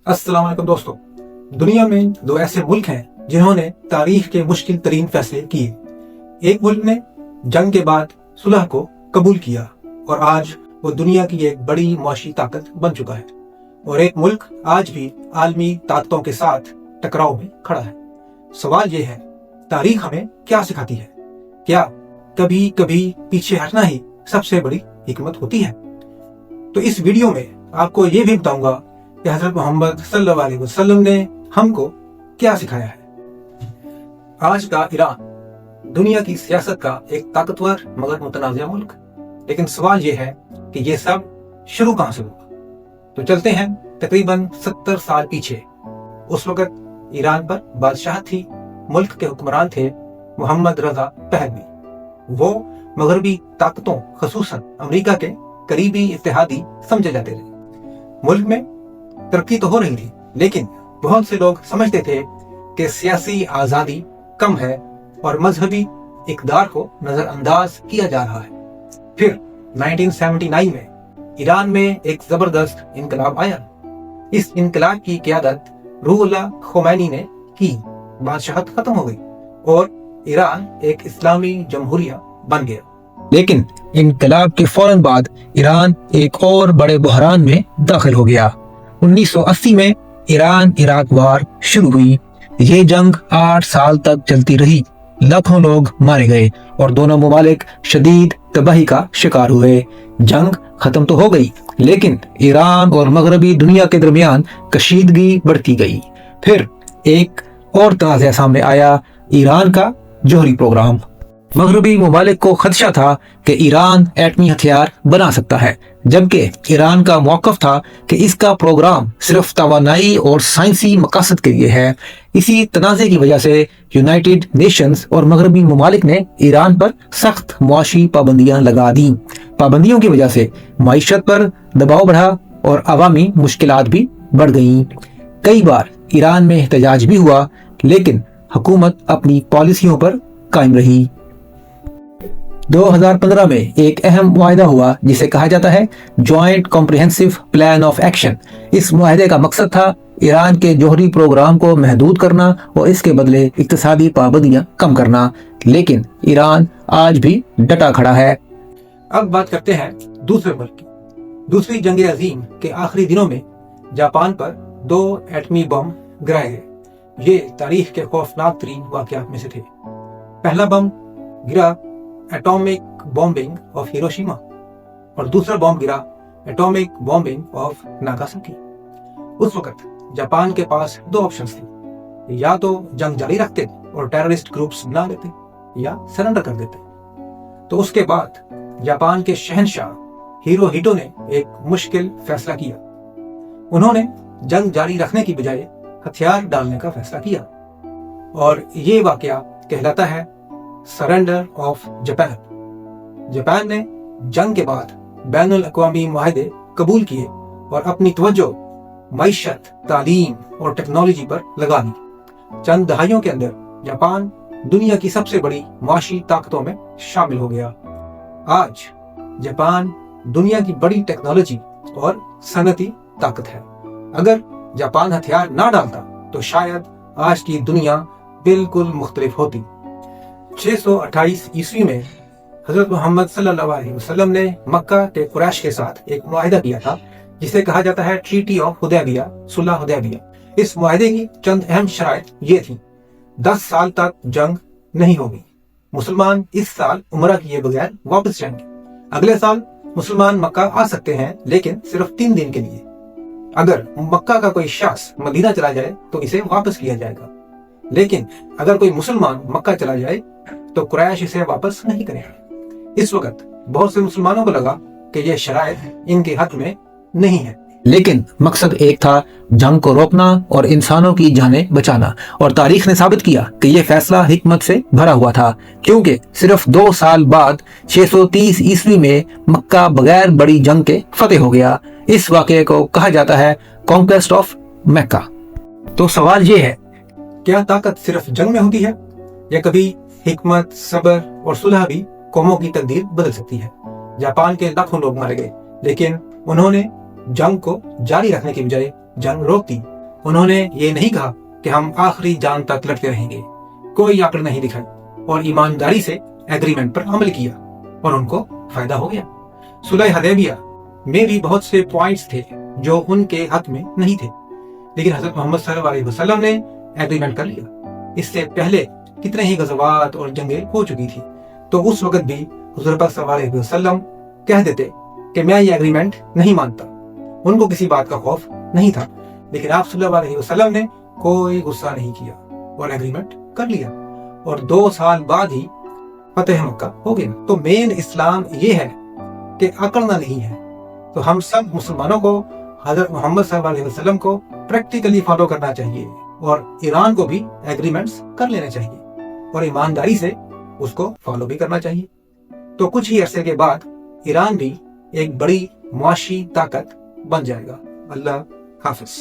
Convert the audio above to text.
अस्सलाम वालेकुम दोस्तों। दुनिया में दो ऐसे मुल्क हैं जिन्होंने तारीख के मुश्किल तरीन फैसले किए। एक मुल्क ने जंग के बाद सुलह को कबूल किया और आज वो दुनिया की एक बड़ी मुआशी ताकत बन चुका है, और एक मुल्क आज भी आलमी ताकतों के साथ टकराव में खड़ा है। सवाल ये है, तारीख हमें क्या सिखाती है? क्या कभी कभी पीछे हटना ही सबसे बड़ी हिकमत होती है? तो इस वीडियो में आपको ये भी बताऊंगा कि हज़रत मोहम्मद सल्लल्लाहु अलैहि वसल्लम ने हमको क्या सिखाया है। आज का ईरान दुनिया की सियासत का एक ताकतवर मगर मुतनाज़िया मुल्क, लेकिन सवाल ये है कि ये सब शुरू कहां से हुआ। तो चलते हैं तकरीबन 70 साल पीछे। उस वक्त ईरान पर बादशाह थी, मुल्क के हुक्मरान थे मोहम्मद रजा पहलवी। वो मगरबी ताकतों खसूसन अमेरिका के करीबी इत्तेहादी समझे जाते थे। मुल्क में तरक्की तो हो रही थी, लेकिन बहुत से लोग समझते थे कि सियासी आजादी कम है और मजहबी इक़दार को नजरअंदाज किया जा रहा है। फिर 1979 में ईरान में एक जबरदस्त इनकलाब आया। इस इनकलाब की क़यादत रूहुल्लाह ख़ुमैनी ने की। बादशाहत खत्म हो गई और ईरान एक इस्लामी जमहूरिया बन गया। लेकिन इनकलाब के फौरन बाद ईरान एक और बड़े बहरान में दाखिल हो गया। 1980 में ईरान इराक वार शुरू हुई। ये जंग 8 साल तक चलती रही। लाखों लोग मारे गए और दोनों मुमालिक शदीद तबाही का शिकार हुए। जंग खत्म तो हो गई, लेकिन ईरान और मगरबी दुनिया के दरमियान कशीदगी बढ़ती गई। फिर एक और तनाज़ा सामने आया, ईरान का जौहरी प्रोग्राम। मगरबी मुमालिक को खदशा था कि ईरान एटमी हथियार बना सकता है, जबकि ईरान का मौक़िफ़ था कि इसका प्रोग्राम सिर्फ तवानाई और साइंसी मकासद के लिए है। इसी तनाज़े की वजह से यूनाइटेड नेशंस और मगरबी मुमालिक ने ईरान पर सख्त मुआशी पाबंदियां लगा दी। पाबंदियों की वजह से मईशत पर दबाव बढ़ा और अवामी मुश्किलात भी बढ़ गईं। कई बार ईरान में एहतजाज भी हुआ, लेकिन हुकूमत अपनी पॉलिसियों पर कायम रही। 2015 में एक अहम मुआहिदा हुआ जिसे कहा जाता है joint comprehensive plan of action. इस मुआहिदे का मकसद था ईरान के जौहरी प्रोग्राम को महदूद करना और इसके बदले इक्तिसादी पाबंदियां कम करना, लेकिन ईरान आज भी डटा खड़ा है। अब बात करते हैं दूसरे मुल्क की। दूसरी जंग अजीम के आखिरी दिनों में जापान पर 2 एटमी बम गिराए गए। ये तारीख के खौफनाक तरीन वाक़यात में से थे। पहला बम गिरा एटॉमिक बॉम्बिंग ऑफ हिरोशिमा और दूसरा बॉम्ब गिरा एटॉमिक बॉम्बिंग ऑफ नागासाकी। उस वक्त जापान के पास 2 ऑप्शंस थे, या तो जंग जारी रखते और टेररिस्ट ग्रुप्स बना लेते या सरेंडर कर देते। तो उसके बाद जापान के शहंशाह हिरोहितो ने एक मुश्किल फैसला किया। उन्होंने जंग जारी रखने की बजाय हथियार डालने का फैसला किया, और ये वाकया कहलाता है सरेंडर ऑफ जापान। जापान ने जंग के बाद बैनुल अक़वामी मुआहिदे कबूल किए और अपनी तवज्जो मईशत, तालीम और टेक्नोलॉजी पर लगा दी। चंद दहाइयों के अंदर जापान दुनिया की सबसे बड़ी मुआशी ताकतों में शामिल हो गया। आज जापान दुनिया की बड़ी टेक्नोलॉजी और सनती ताकत है। अगर जापान हथियार ना डालता तो शायद आज की दुनिया बिल्कुल मुख्तलिफ होती। 628 ईस्वी में हजरत मोहम्मद सल्लल्लाहु अलैहि वसल्लम ने मक्का के कुरैश के साथ एक मुआहिदा किया था, जिसे कहा जाता है ट्रीटी ऑफ हुदैबिया, सुलह हुदैबिया। इस मुआहिदे की चंद अहम शराइत ये थी। 10 साल तक जंग नहीं होगी। मुसलमान इस साल उम्रा किए बगैर वापस जाएंगे। अगले साल मुसलमान मक्का आ सकते हैं, लेकिन सिर्फ 3 दिन के लिए। अगर मक्का का कोई शख्स मदीना चला जाए तो इसे वापस किया जाएगा, लेकिन अगर कोई मुसलमान मक्का चला जाए तो कुरैश इसे वापस नहीं करेगा। इस वक्त बहुत से मुसलमानों को लगा कि यह शराइत इनके हक में नहीं है, लेकिन मकसद एक था, जंग को रोकना और इंसानों की जानें बचाना। और तारीख ने साबित किया कि यह फैसला हिकमत से भरा हुआ था, क्योंकि सिर्फ 2 साल बाद 630 ईस्वी में मक्का बगैर बड़ी जंग के फतेह हो गया। इस वाक़ये को कहा जाता है कॉन्क्वेस्ट ऑफ मक्का। तो सवाल ये है, क्या ताकत सिर्फ जंग में होती है, या कभी हिकमत, सब्र और सुलह भी कौमों की तकदीर बदल सकती है? जापान के लाखों लोग मारे गए, लेकिन उन्होंने जंग को जारी रखने की बजाय जंग रोक दी। انہوں نے یہ نہیں کہا کہ ہم آخری جان تک لڑتے رہیں گے، کوئی آکڑ نہیں دکھائی اور ایمانداری سے ایگریمنٹ پر عمل کیا اور ان کو فائدہ ہو گیا۔ صلح حدیبیہ میں بھی بہت سے پوائنٹس تھے جو ان کے حق میں نہیں تھے، لیکن حضرت محمد صلی اللہ علیہ وسلم نے ایگریمنٹ کر لیا۔ اس سے پہلے کتنے ہی غزوات اور جنگیں ہو چکی تھی، تو اس وقت بھی حضور پاک صلی اللہ علیہ وسلم کہہ دیتے کہ میں یہ ایگریمنٹ نہیں مانتا۔ ان کو کسی بات کا خوف نہیں تھا، لیکن آپ صلی اللہ علیہ وسلم نے کوئی غصہ نہیں کیا اور ایگریمنٹ کر لیا، اور 2 سال بعد ہی فتح مکہ ہو گیا۔ تو مین اسلام یہ ہے کہ اکڑنا نہیں ہے۔ تو ہم سب مسلمانوں کو حضرت محمد صلی اللہ علیہ وسلم کو پریکٹیکلی فالو کرنا چاہیے، اور ایران کو بھی ایگریمنٹس کر لینے چاہیے اور ایمانداری سے اس کو فالو بھی کرنا چاہیے۔ تو کچھ ہی عرصے کے بعد ایران بھی ایک بڑی معاشی طاقت بن جائے گا۔ اللہ حافظ۔